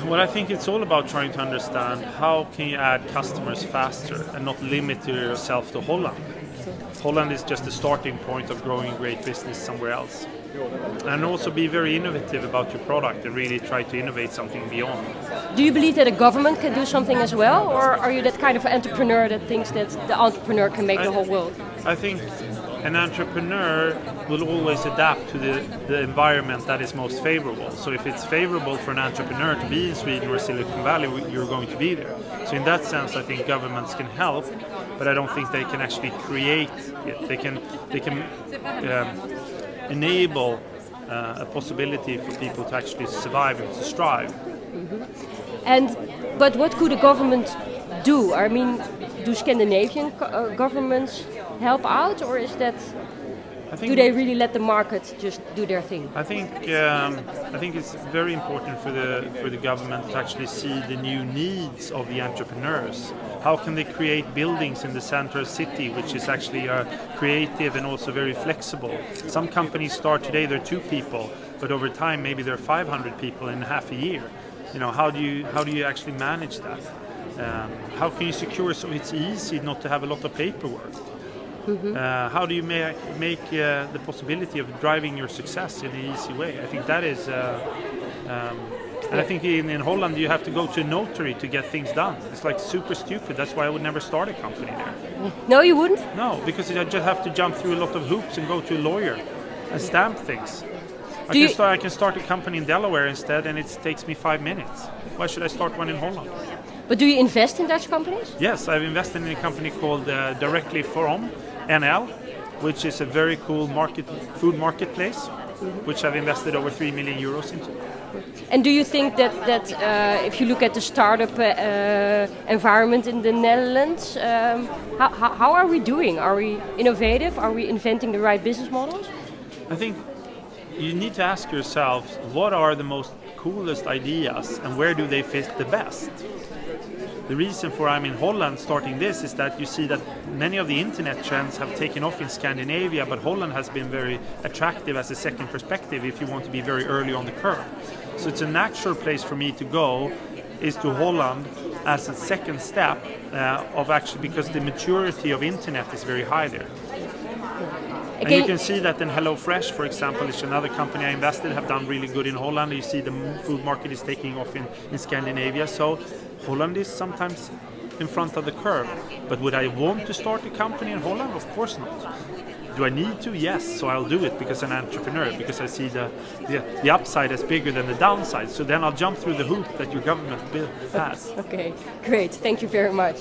Well, I think it's all about trying to understand how can you add customers faster and not limit yourself to Holland. Holland is just the starting point of growing great business somewhere else. And also be very innovative about your product and really try to innovate something beyond. Do you believe that a government can do something as well? Or are you that kind of entrepreneur that thinks that the entrepreneur can make the whole world? I think an entrepreneur will always adapt to the environment that is most favorable. So if it's favorable for an entrepreneur to be in Sweden or Silicon Valley, you're going to be there. So in that sense, I think governments can help, but I don't think they can actually create it. They can enable a possibility for people to actually survive and to strive. Mm-hmm. But what could a government do? I mean, do Scandinavian governments help out, or is that? Do they really let the market just do their thing? I think it's very important for the government to actually see the new needs of the entrepreneurs. How can they create buildings in the center of the city which is actually creative and also very flexible? Some companies start today, they're 2 people, but over time maybe there are 500 people in half a year. You know, how do you actually manage that? How can you secure so it's easy not to have a lot of paperwork? Mm-hmm. How do you make the possibility of driving your success in an easy way? I think that is, and I think in Holland you have to go to a notary to get things done. It's like super stupid. That's why I would never start a company there. No, you wouldn't? No, because I just have to jump through a lot of hoops and go to a lawyer and stamp things. I can start a company in Delaware instead, and it takes me 5 minutes. Why should I start one in Holland? But do you invest in Dutch companies? Yes, I've invested in a company called Directly From NL, which is a very cool food marketplace, which I've invested over 3 million euros into. And do you think that if you look at the startup environment in the Netherlands, how are we doing? Are we innovative? Are we inventing the right business models? I think you need to ask yourselves, what are the most coolest ideas and where do they fit the best? The reason for I'm in Holland starting this is that you see that many of the internet trends have taken off in Scandinavia, but Holland has been very attractive as a second perspective if you want to be very early on the curve. So it's a natural place for me to go is to Holland as a second step of actually because the maturity of internet is very high there. And you can see that in HelloFresh, for example, is another company I invested, have done really good in Holland. You see the food market is taking off in Scandinavia. So Holland is sometimes in front of the curve. But would I want to start a company in Holland? Of course not. Do I need to? Yes. So I'll do it because I'm an entrepreneur, because I see the upside as bigger than the downside. So then I'll jump through the hoop that your government has. Okay, great. Thank you very much.